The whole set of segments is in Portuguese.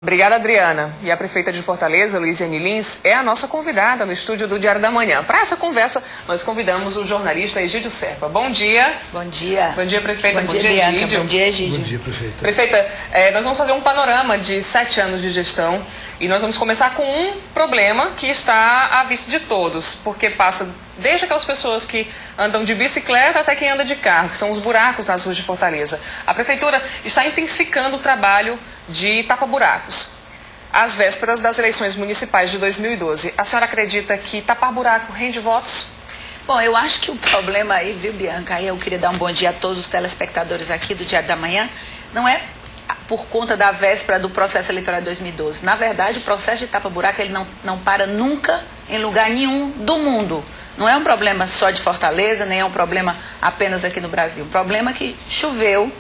Obrigada, Adriana. E a prefeita de Fortaleza, Luiziane Lins, é a nossa convidada no estúdio do Diário da Manhã. Para essa conversa, nós convidamos o jornalista Egídio Serpa. Bom dia. Bom dia. Bom dia, prefeita. Bom dia, Bianca. Egídio. Bom dia, Egídio. Bom dia, prefeita. Prefeita, nós vamos fazer um panorama de 7 anos de gestão e nós vamos começar com um problema que está à vista de todos, porque passa desde aquelas pessoas que andam de bicicleta até quem anda de carro, que são os buracos nas ruas de Fortaleza. A prefeitura está intensificando o trabalho de tapa-buracos. Às vésperas das eleições municipais de 2012, a senhora acredita que tapar buraco rende votos? Bom, eu acho que o problema aí, viu, Bianca, aí eu queria dar um bom dia a todos os telespectadores aqui do Diário da Manhã, não é por conta da véspera do processo eleitoral de 2012. Na verdade, o processo de tapa-buraco ele não para nunca em lugar nenhum do mundo. Não é um problema só de Fortaleza, nem é um problema apenas aqui no Brasil. O problema é que choveu,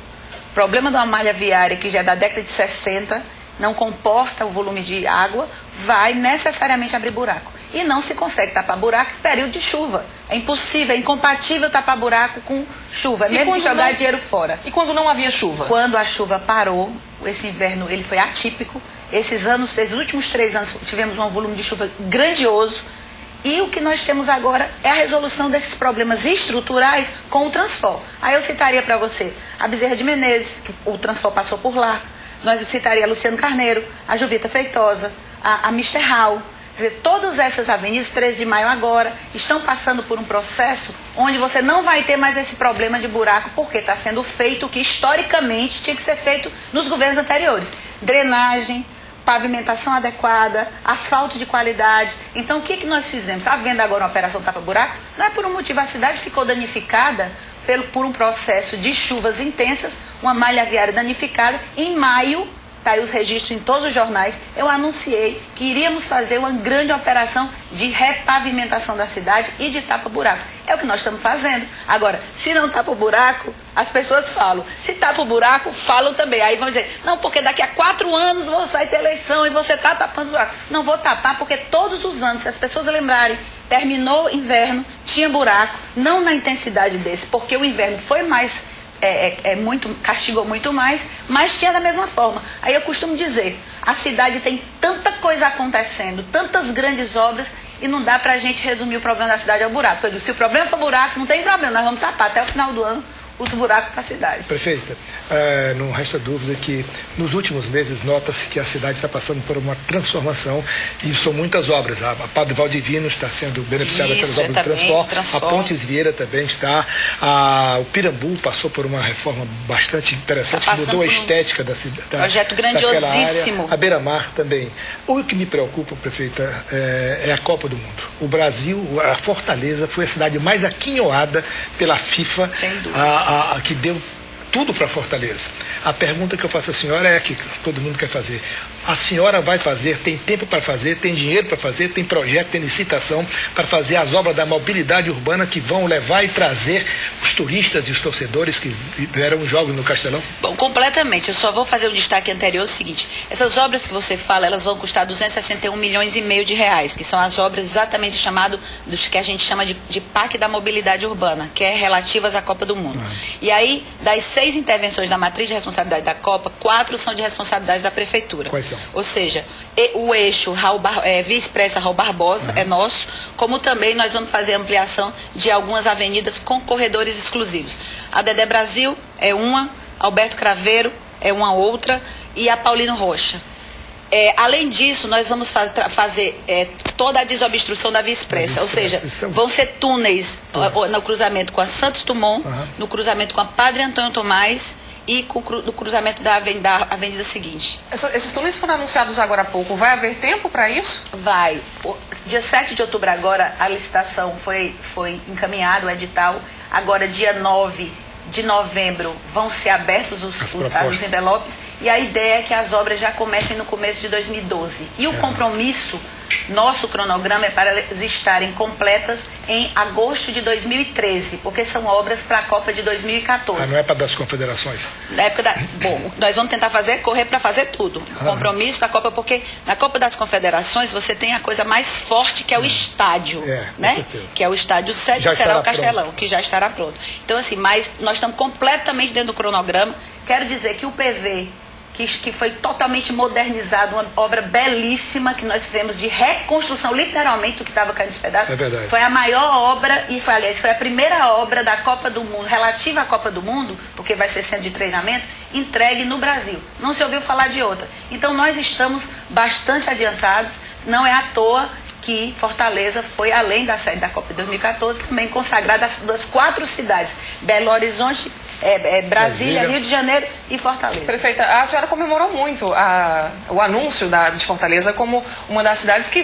problema de uma malha viária que já é da década de 60, não comporta o volume de água, vai necessariamente abrir buraco. E não se consegue tapar buraco em período de chuva. É impossível, é incompatível tapar buraco com chuva, mesmo que jogar dinheiro fora. E quando não havia chuva? Quando a chuva parou, esse inverno ele foi atípico. Esses últimos 3 anos tivemos um volume de chuva grandioso. E o que nós temos agora é a resolução desses problemas estruturais com o Transfor. Aí eu citaria para você a Bezerra de Menezes, que o Transfor passou por lá. Nós citaria a Luciano Carneiro, a Juvita Feitosa, a Mister Hall. Quer dizer, todas essas avenidas, 13 de maio agora, estão passando por um processo onde você não vai ter mais esse problema de buraco, porque está sendo feito o que historicamente tinha que ser feito nos governos anteriores. Drenagem, pavimentação adequada, asfalto de qualidade. Então, o que nós fizemos? Está vendo agora uma operação tapa-buraco? Não é por um motivo, a cidade ficou danificada por um processo de chuvas intensas, uma malha viária danificada. Em maio, está aí os registros em todos os jornais, eu anunciei que iríamos fazer uma grande operação de repavimentação da cidade e de tapa-buracos. É o que nós estamos fazendo. Agora, se não tapa o buraco, as pessoas falam. Se tapa o buraco, falam também. Aí vão dizer, não, porque daqui a 4 anos você vai ter eleição e você está tapando os buracos. Não vou tapar, porque todos os anos, se as pessoas lembrarem, terminou o inverno, tinha buraco, não na intensidade desse, porque o inverno foi mais... castigou muito mais, mas tinha da mesma forma. Aí eu costumo dizer, a cidade tem tanta coisa acontecendo, tantas grandes obras, e não dá pra gente resumir o problema da cidade ao buraco. Eu digo, se o problema for buraco, não tem problema, nós vamos tapar até o final do ano os buracos para a cidade. Prefeita, não resta dúvida que nos últimos meses nota-se que a cidade está passando por uma transformação e são muitas obras. A Padre Valdivino está sendo beneficiada pelas obras do Transfor, a Pontes Vieira também está, o Pirambu passou por uma reforma bastante interessante, que mudou a estética da cidade. Projeto grandiosíssimo. A Beira-Mar também. O que me preocupa, prefeita, é a Copa do Mundo. O Brasil, a Fortaleza, foi a cidade mais aquinhoada pela FIFA. Sem dúvida. Que deu tudo para Fortaleza. A pergunta que eu faço à senhora é a que todo mundo quer fazer. A senhora vai fazer, tem tempo para fazer, tem dinheiro para fazer, tem projeto, tem licitação para fazer as obras da mobilidade urbana que vão levar e trazer os turistas e os torcedores que vieram os jogos no Castelão? Bom, completamente. Eu só vou fazer o destaque anterior, é o seguinte. Essas obras que você fala, elas vão custar 261 milhões e meio de reais, que são as obras exatamente chamadas, dos que a gente chama de PAC da mobilidade urbana, que é relativas à Copa do Mundo. E aí, das 6 intervenções da matriz de responsabilidade da Copa, 4 são de responsabilidade da Prefeitura. Quais são? Ou seja, o eixo Via Expressa Raul Barbosa é nosso, como também nós vamos fazer ampliação de algumas avenidas com corredores exclusivos. A Dedé Brasil é uma, Alberto Craveiro é uma outra e a Paulino Rocha. Além disso, nós vamos fazer toda a desobstrução da Via Expressa, ou seja, vão ser túneis no cruzamento com a Santos Dumont, no cruzamento com a Padre Antônio Tomás e no cruzamento da avenida seguinte. Esses túneis foram anunciados agora há pouco. Vai haver tempo para isso? Vai. Dia 7 de outubro agora, a licitação foi encaminhada, o edital. Agora, dia 9 de novembro, vão ser abertos os envelopes. E a ideia é que as obras já comecem no começo de 2012. E o compromisso, nosso cronograma é para elas estarem completas em agosto de 2013, porque são obras para a Copa de 2014. Não é para das confederações? Na época Bom, nós vamos tentar correr para fazer tudo. O compromisso da Copa, porque na Copa das Confederações você tem a coisa mais forte, que é o estádio, né? Que é o estádio 7, que será o Castelão, que já estará pronto. Então, assim, mas nós estamos completamente dentro do cronograma. Quero dizer que o PV que foi totalmente modernizado, uma obra belíssima que nós fizemos de reconstrução, literalmente, do que estava caindo nos pedaços. É verdade. Foi a maior obra, e foi, aliás, foi a primeira obra da Copa do Mundo, relativa à Copa do Mundo, porque vai ser centro de treinamento, entregue no Brasil. Não se ouviu falar de outra. Então, nós estamos bastante adiantados, não é à toa que Fortaleza foi, além da sede da Copa de 2014, também consagrada das 4 cidades, Belo Horizonte, Brasília, Rio de Janeiro e Fortaleza. Prefeita, a senhora comemorou muito o anúncio de Fortaleza como uma das cidades que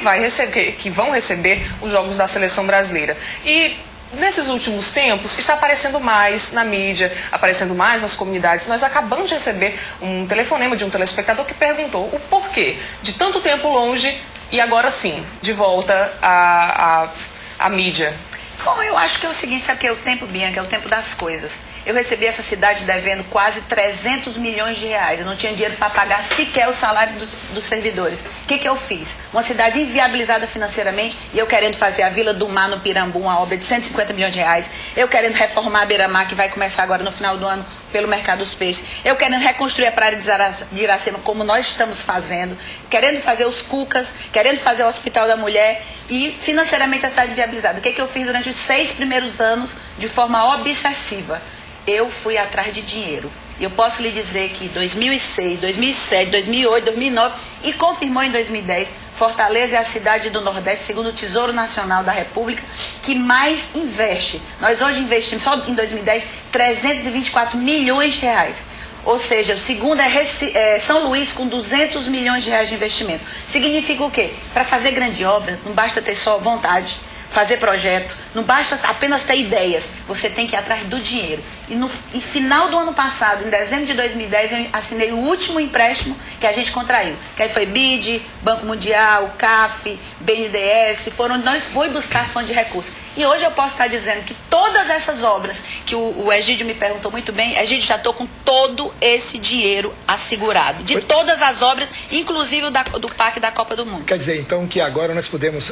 vão receber os Jogos da Seleção Brasileira. E nesses últimos tempos está aparecendo mais na mídia, aparecendo mais nas comunidades. Nós acabamos de receber um telefonema de um telespectador que perguntou o porquê de tanto tempo longe e agora sim, de volta à mídia. Bom, eu acho que é o seguinte, sabe que é o tempo, Bianca, é o tempo das coisas. Eu recebi essa cidade devendo quase 300 milhões de reais. Eu não tinha dinheiro para pagar sequer o salário dos servidores. O que eu fiz? Uma cidade inviabilizada financeiramente e eu querendo fazer a Vila do Mar no Pirambu, uma obra de 150 milhões de reais. Eu querendo reformar a Beira-Mar, que vai começar agora no final do ano pelo mercado dos peixes. Eu querendo reconstruir a praia de Iracema, como nós estamos fazendo. Querendo fazer os Cucas, querendo fazer o Hospital da Mulher e financeiramente a cidade viabilizada. O que eu fiz durante os 6 primeiros anos de forma obsessiva? Eu fui atrás de dinheiro. E eu posso lhe dizer que 2006, 2007, 2008, 2009 e confirmou em 2010, Fortaleza é a cidade do Nordeste, segundo o Tesouro Nacional da República, que mais investe. Nós hoje investimos, só em 2010, 324 milhões de reais. Ou seja, o segundo é São Luís com 200 milhões de reais de investimento. Significa o quê? Para fazer grande obra, não basta ter só vontade, fazer projeto, não basta apenas ter ideias, você tem que ir atrás do dinheiro. E no final do ano passado, em dezembro de 2010, eu assinei o último empréstimo que a gente contraiu, que aí foi BID, Banco Mundial, CAF, BNDES, nós fomos buscar as fontes de recursos. E hoje eu posso estar dizendo que todas essas obras, que o Egídio me perguntou muito bem, Egídio, já estou com todo esse dinheiro assegurado, de todas as obras, inclusive do Parque da Copa do Mundo. Quer dizer, então, que agora nós podemos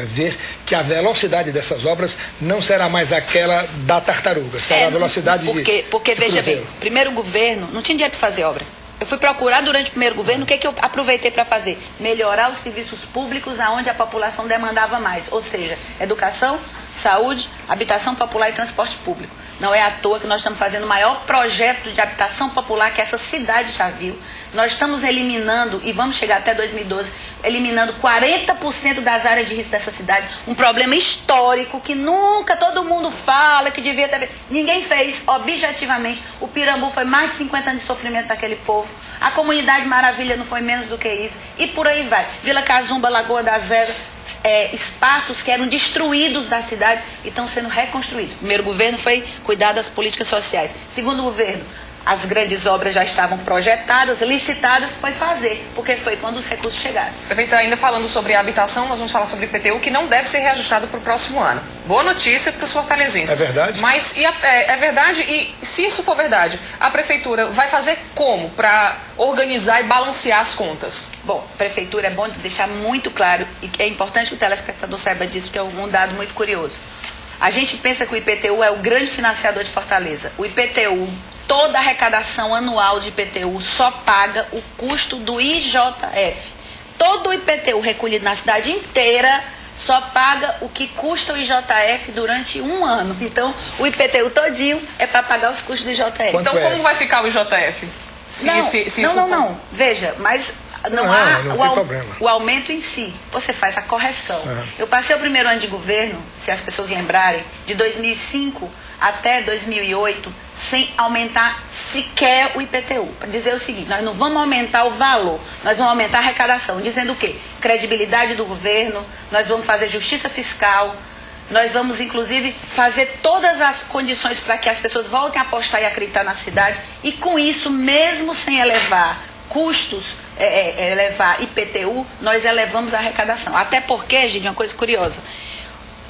ver que a velocidade dessas obras não será mais aquela da tartaruga, será a velocidade porque veja bem, primeiro governo não tinha dinheiro para fazer obra. Eu fui procurar durante o primeiro governo, o que eu aproveitei para fazer? Melhorar os serviços públicos aonde a população demandava mais, ou seja, educação, saúde, habitação popular e transporte público. Não é à toa que nós estamos fazendo o maior projeto de habitação popular que essa cidade já viu. Nós estamos eliminando, e vamos chegar até 2012, eliminando 40% das áreas de risco dessa cidade. Um problema histórico que nunca todo mundo fala, que devia ter... Ninguém fez, objetivamente. O Pirambu foi mais de 50 anos de sofrimento daquele povo. A Comunidade Maravilha não foi menos do que isso. E por aí vai. Vila Cazumba, Lagoa da Zero... espaços que eram destruídos da cidade e estão sendo reconstruídos. O primeiro governo foi cuidar das políticas sociais. Segundo governo, as grandes obras já estavam projetadas, licitadas, foi fazer, porque foi quando os recursos chegaram. Prefeita, ainda falando sobre a habitação, nós vamos falar sobre o IPTU, que não deve ser reajustado para o próximo ano. Boa notícia para os fortalezenses. É verdade? Mas é verdade, e se isso for verdade, a Prefeitura vai fazer como para organizar e balancear as contas? Bom, a Prefeitura, é bom deixar muito claro, e é importante que o telespectador saiba disso, porque é um dado muito curioso. A gente pensa que o IPTU é o grande financiador de Fortaleza. O IPTU... Toda a arrecadação anual de IPTU só paga o custo do IJF. Todo o IPTU recolhido na cidade inteira só paga o que custa o IJF durante um ano. Então, o IPTU todinho é para pagar os custos do IJF. Então, como vai ficar o IJF? Não. Veja, mas... Não há o aumento em si. Você faz a correção. Eu passei o primeiro ano de governo, se as pessoas lembrarem, de 2005 até 2008, sem aumentar sequer o IPTU. Para dizer o seguinte, nós não vamos aumentar o valor, nós vamos aumentar a arrecadação. Dizendo o quê? Credibilidade do governo, nós vamos fazer justiça fiscal, nós vamos, inclusive, fazer todas as condições para que as pessoas voltem a apostar e acreditar na cidade. E com isso, mesmo sem elevar custos, elevar IPTU, nós elevamos a arrecadação. Até porque, gente, uma coisa curiosa,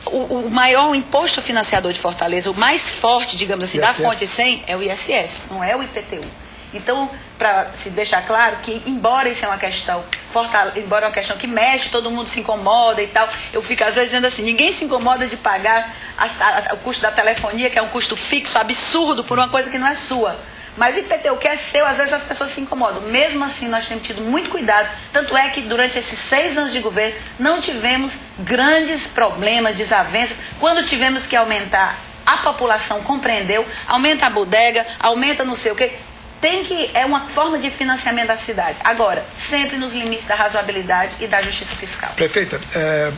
o maior imposto financiador de Fortaleza, o mais forte, digamos assim, da fonte 100, é o ISS, não é o IPTU. Então, para se deixar claro que, embora isso é uma questão, embora é uma questão que mexe, todo mundo se incomoda e tal, eu fico às vezes dizendo assim, ninguém se incomoda de pagar o custo da telefonia, que é um custo fixo, absurdo, por uma coisa que não é sua. Mas o IPTU que é seu, às vezes as pessoas se incomodam. Mesmo assim, nós temos tido muito cuidado. Tanto é que durante esses 6 anos de governo, não tivemos grandes problemas, desavenças. Quando tivemos que aumentar, a população compreendeu, aumenta a bodega, aumenta não sei o quê. É uma forma de financiamento da cidade. Agora, sempre nos limites da razoabilidade e da justiça fiscal. Prefeita,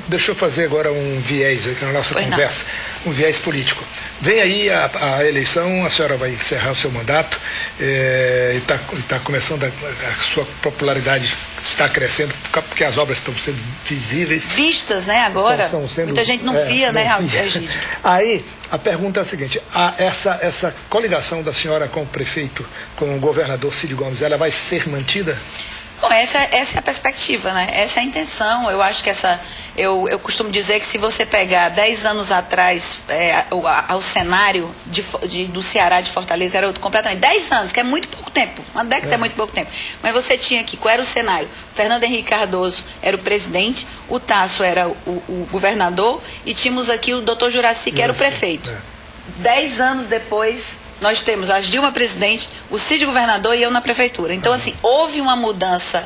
deixa eu fazer agora um viés aqui na nossa conversa, um viés político. Vem aí a eleição, a senhora vai encerrar o seu mandato, e está começando a sua popularidade está crescendo, porque as obras estão sendo visíveis. Vistas, né, agora. Muita gente não via, né, Egídio? Aí, a pergunta é a seguinte, essa coligação da senhora com o prefeito, com o governador Cid Gomes, ela vai ser mantida? Bom, essa é a perspectiva, né? Essa é a intenção. Eu acho que eu costumo dizer que se você pegar 10 anos atrás, o cenário do Ceará, de Fortaleza, era outro completamente. 10 anos, que é muito pouco tempo. Uma década é muito pouco tempo. Mas você tinha aqui, qual era o cenário? Fernando Henrique Cardoso era o presidente, o Tasso era o governador e tínhamos aqui o doutor Juraci, que era o prefeito. 10 anos depois, nós temos a Dilma presidente, o Cid governador e eu na prefeitura. Então, assim, houve uma mudança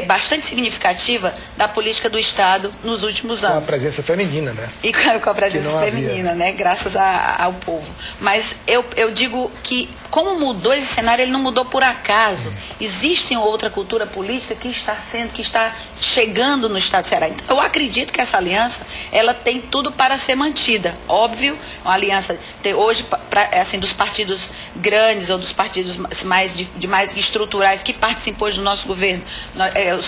bastante significativa da política do Estado nos últimos anos. Com a presença feminina, né? E com a presença feminina, né? Graças ao povo. Mas eu digo que, como mudou esse cenário, ele não mudou por acaso. Existe outra cultura política que está chegando no Estado do Ceará. Então, eu acredito que essa aliança, ela tem tudo para ser mantida. Óbvio, uma aliança hoje, assim, dos partidos grandes ou dos partidos mais estruturais que participam hoje do nosso governo,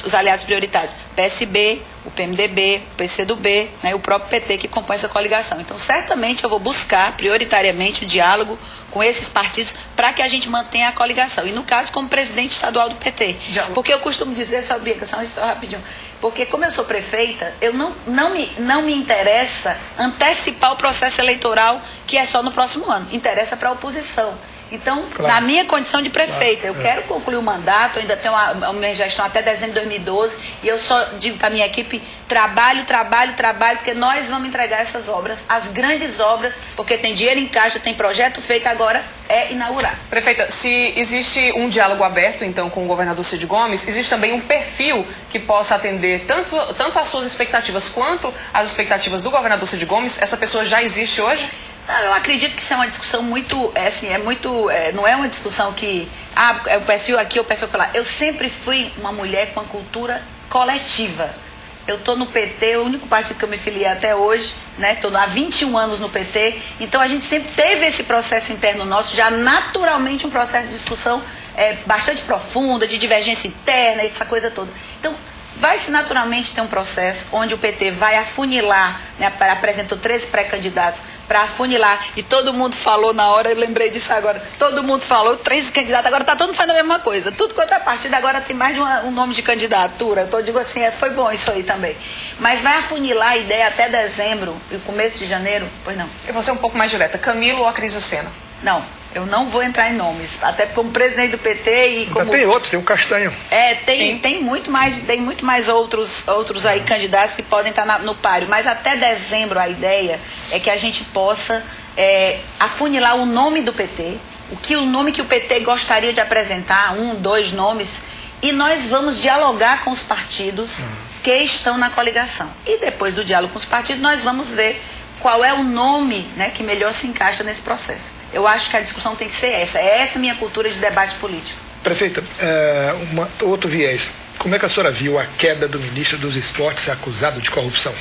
os aliados prioritários, PSB, o PMDB, o PCdoB, né, o próprio PT que compõe essa coligação. Então, certamente eu vou buscar prioritariamente o diálogo com esses partidos para que a gente mantenha a coligação. E no caso, como presidente estadual do PT. Porque eu costumo dizer, só uma história rapidinho, porque como eu sou prefeita, eu não me interessa antecipar o processo eleitoral, que é só no próximo ano. Interessa para a oposição. Então, na minha condição de prefeita, eu quero concluir o mandato, ainda tenho a minha gestão até dezembro de 2012, e eu só digo para a minha equipe, trabalho, porque nós vamos entregar essas obras, as grandes obras, porque tem dinheiro em caixa, tem projeto feito, agora é inaugurar. Prefeita, se existe um diálogo aberto, então, com o governador Cid Gomes, existe também um perfil que possa atender tanto as suas expectativas quanto as expectativas do governador Cid Gomes? Essa pessoa já existe hoje? Não, eu acredito que isso é uma discussão não é uma discussão que, é o perfil aqui ou o perfil lá. Eu sempre fui uma mulher com uma cultura coletiva. Eu estou no PT, o único partido que eu me filiei até hoje, né? Estou há 21 anos no PT, então a gente sempre teve esse processo interno nosso, já naturalmente um processo de discussão bastante profunda, de divergência interna, essa coisa toda. Então, vai-se naturalmente ter um processo onde o PT vai afunilar, né, apresentou 13 pré-candidatos para afunilar, e todo mundo falou na hora, eu lembrei disso agora, todo mundo falou, 13 candidatos, agora está todo mundo fazendo a mesma coisa, tudo quanto é partido agora tem mais de um nome de candidatura, eu digo assim, foi bom isso aí também, mas vai afunilar a ideia até dezembro e começo de janeiro, pois não. Eu vou ser um pouco mais direta, Camilo ou a Cris Lucena? Não. Eu não vou entrar em nomes, até como presidente do PT e como... Tem outro, tem o Castanho. Tem muito mais outros aí candidatos que podem estar no páreo, mas até dezembro a ideia é que a gente possa afunilar o nome do PT, o nome que o PT gostaria de apresentar, 1, 2 nomes, e nós vamos dialogar com os partidos que estão na coligação. E depois do diálogo com os partidos, nós vamos ver qual é o nome, né, que melhor se encaixa nesse processo. Eu acho que a discussão tem que ser essa. É essa a minha cultura de debate político. Prefeita, outro viés. Como é que a senhora viu a queda do ministro dos Esportes acusado de corrupção?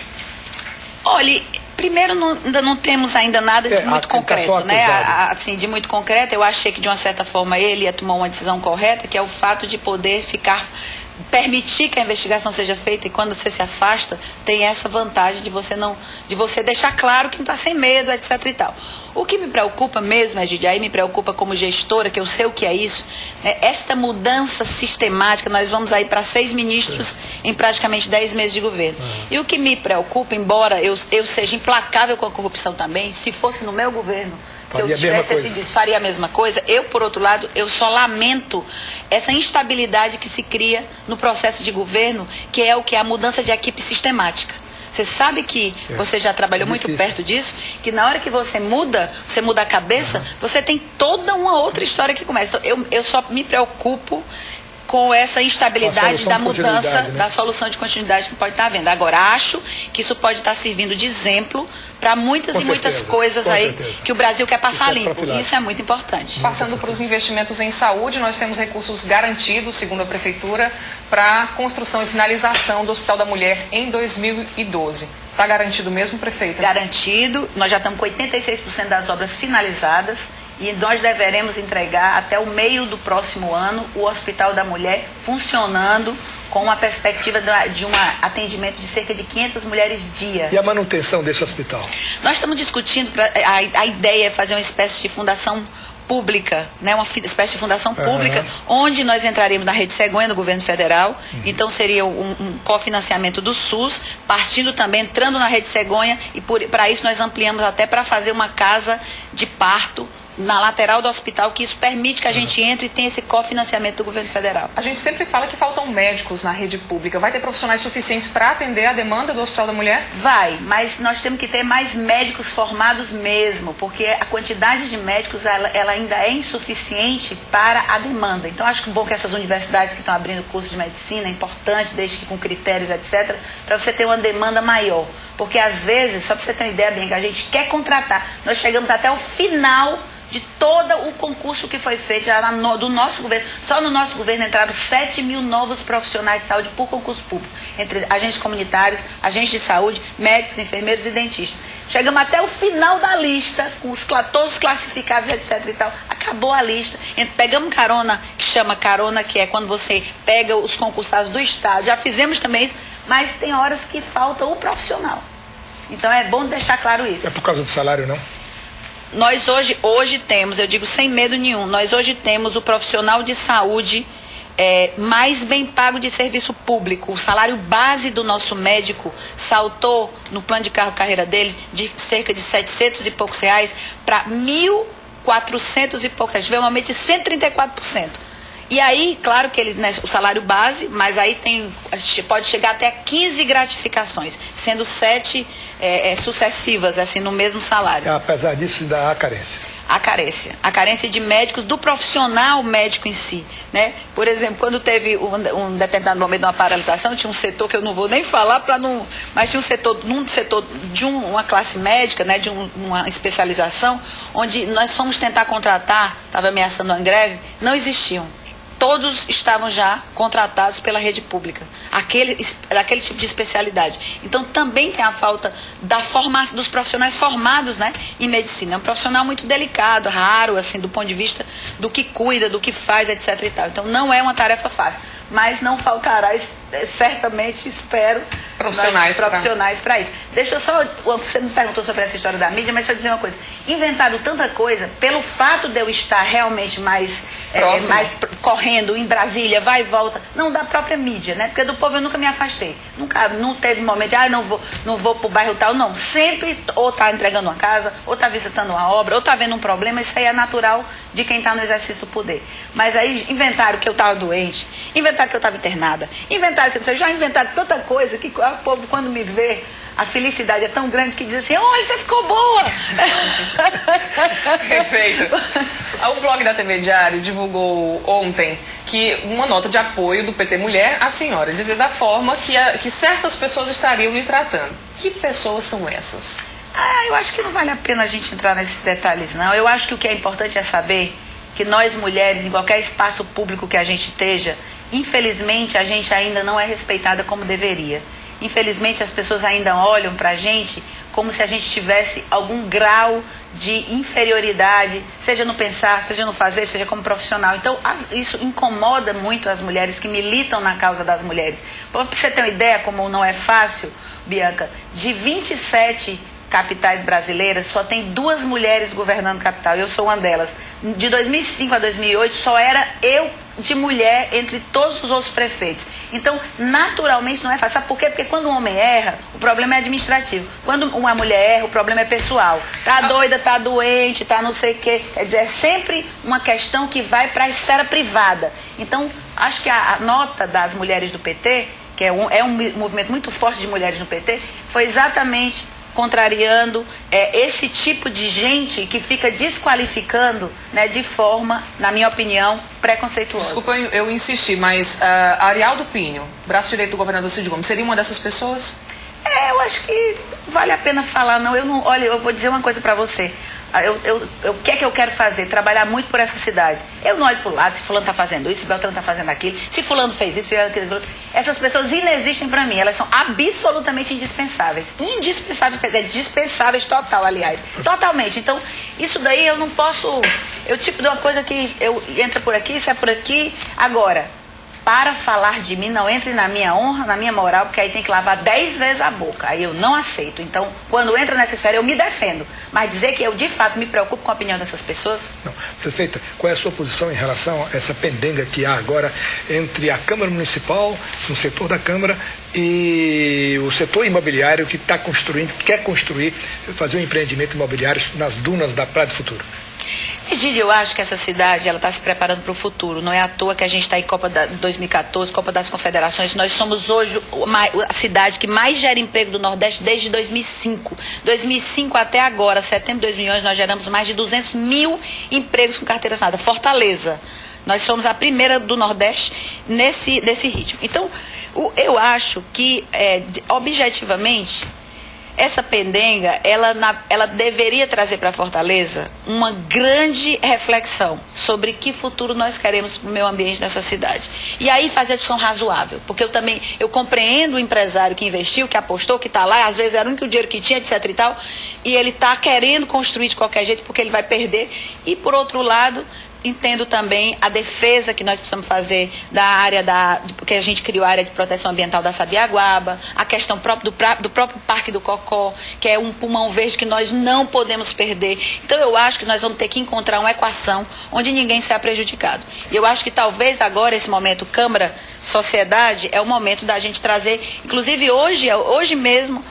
Olha, primeiro ainda não temos nada de muito concreto, né? Assim, de muito concreto, eu achei que de uma certa forma ele ia tomar uma decisão correta, que é o fato de poder permitir que a investigação seja feita, e quando você se afasta, tem essa vantagem de você deixar claro que não está sem medo, etc e tal. O que me preocupa mesmo, Egídio, aí me preocupa como gestora, que eu sei o que é isso, né? Esta mudança sistemática, nós vamos aí para 6 ministros em praticamente 10 meses de governo. E o que me preocupa, embora eu seja implacável com a corrupção também, se fosse no meu governo, que eu tivesse assim disso, faria a mesma coisa. Eu, por outro lado, eu só lamento essa instabilidade que se cria no processo de governo, que é a mudança de equipe sistemática. Você sabe que você já trabalhou muito perto disso, que na hora que você muda a cabeça, você tem toda uma outra história que começa. Então, eu só me preocupo com essa instabilidade da mudança, da solução de continuidade que pode estar havendo. Agora, acho que isso pode estar servindo de exemplo para muitas e muitas coisas aí que o Brasil quer passar limpo. Isso é muito importante. Passando para os investimentos em saúde, nós temos recursos garantidos, segundo a Prefeitura, para a construção e finalização do Hospital da Mulher em 2012. Está garantido mesmo, prefeita? Garantido. Nós já estamos com 86% das obras finalizadas e nós deveremos entregar até o meio do próximo ano o Hospital da Mulher funcionando com uma perspectiva de um atendimento de cerca de 500 mulheres dia. E a manutenção desse hospital? Nós estamos discutindo, a ideia é fazer uma espécie de fundação pública, né, uma espécie de fundação pública, onde nós entraremos na Rede Cegonha do governo federal, então seria um cofinanciamento do SUS, partindo também, entrando na Rede Cegonha, e para isso nós ampliamos até para fazer uma casa de parto na lateral do hospital, que isso permite que a gente entre e tenha esse cofinanciamento do governo federal. A gente sempre fala que faltam médicos na rede pública. Vai ter profissionais suficientes para atender a demanda do Hospital da Mulher? Vai, mas nós temos que ter mais médicos formados mesmo, porque a quantidade de médicos ela ainda é insuficiente para a demanda. Então acho que bom que essas universidades que estão abrindo curso de medicina é importante, desde que com critérios, etc., para você ter uma demanda maior. Porque às vezes, só para você ter uma ideia bem, que a gente quer contratar, nós chegamos até o final de todo o concurso que foi feito já do nosso governo. Só no nosso governo entraram 7 mil novos profissionais de saúde por concurso público, entre agentes comunitários, agentes de saúde, médicos, enfermeiros e dentistas. Chegamos até o final da lista, com todos os classificados, etc. e tal. Acabou a lista. Pegamos carona, que chama carona, que é quando você pega os concursados do Estado. Já fizemos também isso, mas tem horas que falta o profissional. Então é bom deixar claro isso. É por causa do salário, não? Nós hoje temos, eu digo sem medo nenhum, nós hoje temos o profissional de saúde mais bem pago de serviço público. O salário base do nosso médico saltou no plano de carreira deles de cerca de 700 e poucos reais para 1.400 e poucos reais. Tivemos um aumento de 134%. E aí, claro que eles, né, o salário base, mas aí pode chegar até 15 gratificações, sendo 7 sucessivas, assim, no mesmo salário. Apesar disso, ainda há carência. A carência de médicos, do profissional médico em si, né? Por exemplo, quando teve um determinado momento de uma paralisação, tinha um setor que eu não vou nem falar para não, mas tinha num setor de uma classe médica, né, de uma especialização, onde nós fomos tentar contratar, estava ameaçando uma greve, não existiam. Todos estavam já contratados pela rede pública, daquele tipo de especialidade. Então também tem a falta dos profissionais formados, né, em medicina. É um profissional muito delicado, raro, assim, do ponto de vista do que cuida, do que faz, etc. e tal. Então não é uma tarefa fácil, mas não faltará, certamente, espero, profissionais para isso. Deixa eu só, você me perguntou sobre essa história da mídia, mas deixa eu dizer uma coisa. Inventaram tanta coisa, pelo fato de eu estar realmente mais correndo em Brasília, vai e volta, não da própria mídia, né? Porque do povo eu nunca me afastei. Não teve momento de, não vou pro bairro tal, não. Sempre ou tá entregando uma casa, ou tá visitando uma obra, ou tá vendo um problema, isso aí é natural de quem tá no exercício do poder. Mas aí inventaram que eu tava doente, inventaram que eu tava internada, inventaram que já inventaram tanta coisa que o povo, quando me vê, a felicidade é tão grande que diz assim, você ficou boa. Perfeito. O blog da TV Diário divulgou ontem que uma nota de apoio do PT Mulher à senhora, dizer da forma que certas pessoas estariam lhe tratando. Que pessoas são essas? Eu acho que não vale a pena a gente entrar nesses detalhes, não. Eu acho que o que é importante é saber que nós mulheres, em qualquer espaço público que a gente esteja, infelizmente a gente ainda não é respeitada como deveria. Infelizmente as pessoas ainda olham pra gente como se a gente tivesse algum grau de inferioridade, seja no pensar, seja no fazer, seja como profissional. Então isso incomoda muito as mulheres que militam na causa das mulheres. Para você ter uma ideia como não é fácil, Bianca, de 27 capitais brasileiras, só tem 2 mulheres governando capital, eu sou uma delas. De 2005 a 2008, só era eu de mulher entre todos os outros prefeitos. Então, naturalmente não é fácil. Sabe por quê? Porque quando um homem erra, o problema é administrativo. Quando uma mulher erra, o problema é pessoal. Tá doida, tá doente, tá não sei o quê. Quer dizer, é sempre uma questão que vai para a esfera privada. Então, Acho que a nota das mulheres do PT, que é um movimento muito forte de mulheres no PT, foi exatamente contrariando esse tipo de gente que fica desqualificando, né, de forma, na minha opinião, preconceituosa. Desculpa eu insistir, mas Arialdo Pinho, braço direito do governador Cid Gomes, seria uma dessas pessoas? Eu acho que vale a pena falar, não. Olha, eu vou dizer uma coisa pra você. O que é que eu quero fazer? Trabalhar muito por essa cidade. Eu não olho pro lado se fulano tá fazendo isso, se Beltrano tá fazendo aquilo, se fulano fez isso, aquilo. Essas pessoas inexistem pra mim. Elas são absolutamente indispensáveis. Dispensáveis total, aliás. Totalmente. Então, isso daí eu não posso... Eu tipo de uma coisa que entra por aqui, sai por aqui. Agora, para falar de mim, não entre na minha honra, na minha moral, porque aí tem que lavar 10 vezes a boca. Aí eu não aceito. Então, quando entra nessa esfera, eu me defendo. Mas dizer que eu, de fato, me preocupo com a opinião dessas pessoas... Não. Prefeita, qual é a sua posição em relação a essa pendenga que há agora entre a Câmara Municipal, um setor da Câmara, e o setor imobiliário que está construindo, quer construir, fazer um empreendimento imobiliário nas dunas da Praia do Futuro? Egílio, eu acho que essa cidade ela está se preparando para o futuro. Não é à toa que a gente está em Copa 2014, Copa das Confederações. Nós somos hoje a cidade que mais gera emprego do Nordeste desde 2005. 2005 até agora, setembro de 2011, nós geramos mais de 200 mil empregos com carteira assinada. Fortaleza. Nós somos a primeira do Nordeste nesse ritmo. Então, eu acho que, objetivamente, essa pendenga, ela deveria trazer para Fortaleza uma grande reflexão sobre que futuro nós queremos para o meio ambiente dessa cidade. E aí fazer a discussão razoável, porque eu compreendo o empresário que investiu, que apostou, que está lá, às vezes era o único dinheiro que tinha, etc e tal, e ele está querendo construir de qualquer jeito porque ele vai perder. E por outro lado, entendo também a defesa que nós precisamos fazer da área porque a gente criou a área de proteção ambiental da Sabiaguaba, a questão do próprio Parque do Cocó, que é um pulmão verde que nós não podemos perder. Então eu acho que nós vamos ter que encontrar uma equação onde ninguém será prejudicado. E eu acho que talvez agora, esse momento, Câmara, sociedade, é o momento da gente trazer, inclusive hoje mesmo,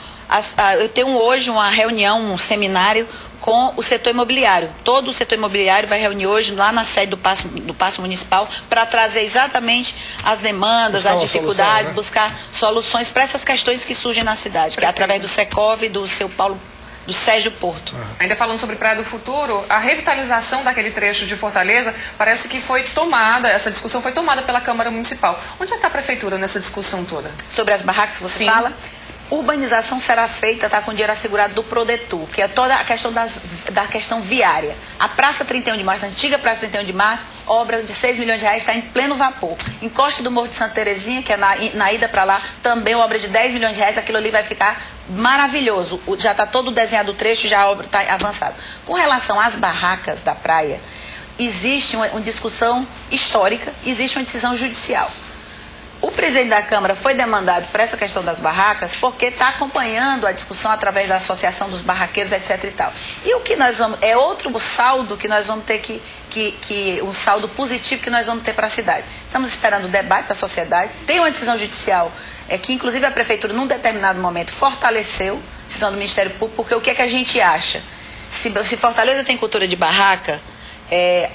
eu tenho hoje uma reunião, um seminário com o setor imobiliário. Todo o setor imobiliário vai reunir hoje lá na sede do Paço Municipal para trazer exatamente as demandas, as dificuldades, solução, né? Buscar soluções para essas questões que surgem na cidade, que é através do Secov e do Sérgio Porto. Ainda falando sobre Praia do Futuro, a revitalização daquele trecho de Fortaleza parece que foi tomada, essa discussão foi tomada pela Câmara Municipal. Onde é que está a Prefeitura nessa discussão toda? Sobre as barracas que você fala? Urbanização será feita, tá, com dinheiro assegurado do Prodetur, que é toda a questão da questão viária. A Praça 31 de Março, a antiga Praça 31 de Março, obra de 6 milhões de reais, está em pleno vapor. Encosta do Morro de Santa Terezinha, que é na ida para lá, também obra de 10 milhões de reais, aquilo ali vai ficar maravilhoso. Já está todo desenhado o trecho, já a obra está avançada. Com relação às barracas da praia, existe uma discussão histórica, existe uma decisão judicial. O presidente da Câmara foi demandado por essa questão das barracas porque está acompanhando a discussão através da Associação dos Barraqueiros, etc e tal. E o que nós vamos... É outro saldo que nós vamos ter um saldo positivo que nós vamos ter para a cidade. Estamos esperando o debate da sociedade. Tem uma decisão judicial que, inclusive, a Prefeitura, num determinado momento, fortaleceu a decisão do Ministério Público, porque o que é que a gente acha? Se Fortaleza tem cultura de barraca,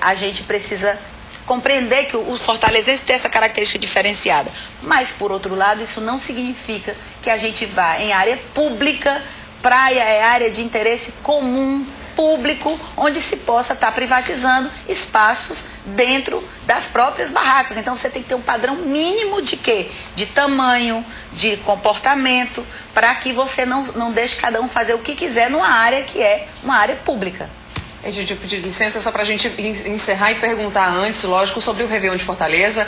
a gente precisa compreender que o fortalezense tem essa característica diferenciada. Mas, por outro lado, isso não significa que a gente vá em área pública. Praia é área de interesse comum, público, onde se possa estar privatizando espaços dentro das próprias barracas. Então, você tem que ter um padrão mínimo de quê? De tamanho, de comportamento, para que você não deixe cada um fazer o que quiser numa área que é uma área pública. Egídio, eu pedi licença só para a gente encerrar e perguntar antes, lógico, sobre o Réveillon de Fortaleza.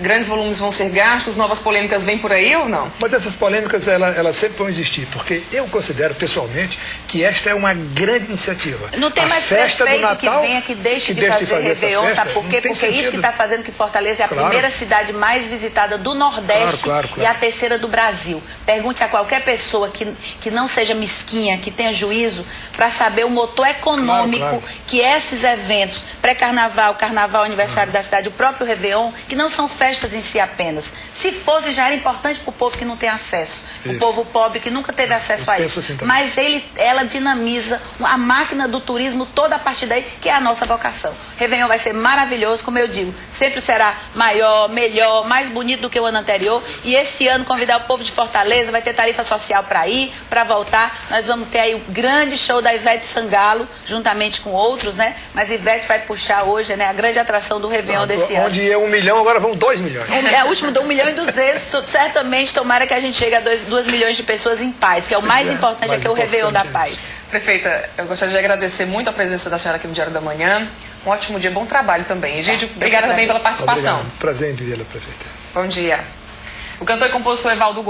Grandes volumes vão ser gastos, novas polêmicas vêm por aí ou não? Mas essas polêmicas, elas sempre vão existir, porque eu considero pessoalmente que esta é uma grande iniciativa. Não tem mais festa prefeito do Natal, que venha, que deixe de fazer Réveillon, sabe por quê? Porque isso que está fazendo que Fortaleza é a primeira cidade mais visitada do Nordeste claro. E a terceira do Brasil. Pergunte a qualquer pessoa que não seja mesquinha, que tenha juízo, para saber o motor econômico que esses eventos, pré-carnaval, carnaval, aniversário da cidade, o próprio Réveillon, que não são festas festas em si apenas. Se fosse, já era importante para o povo que não tem acesso. O povo pobre que nunca teve acesso a isso. Assim, mas ela dinamiza a máquina do turismo toda a partir daí, que é a nossa vocação. Réveillon vai ser maravilhoso, como eu digo, sempre será maior, melhor, mais bonito do que o ano anterior. E esse ano convidar o povo de Fortaleza, vai ter tarifa social para ir, para voltar. Nós vamos ter aí o grande show da Ivete Sangalo, juntamente com outros, né? Mas Ivete vai puxar hoje, né, a grande atração do Réveillon desse ano. Onde ia 1 milhão, agora vão 2 milhões. É o último de 1.200.000, certamente tomara que a gente chegue a 2 milhões de pessoas em paz, que é o mais importante, que é o Réveillon da paz. Prefeita, eu gostaria de agradecer muito a presença da senhora aqui no Diário da Manhã. Um ótimo dia, bom trabalho também. Egídio, obrigada também pela participação. Obrigado. Prazer em vê-la, prefeita. Bom dia. O cantor e compositor Evaldo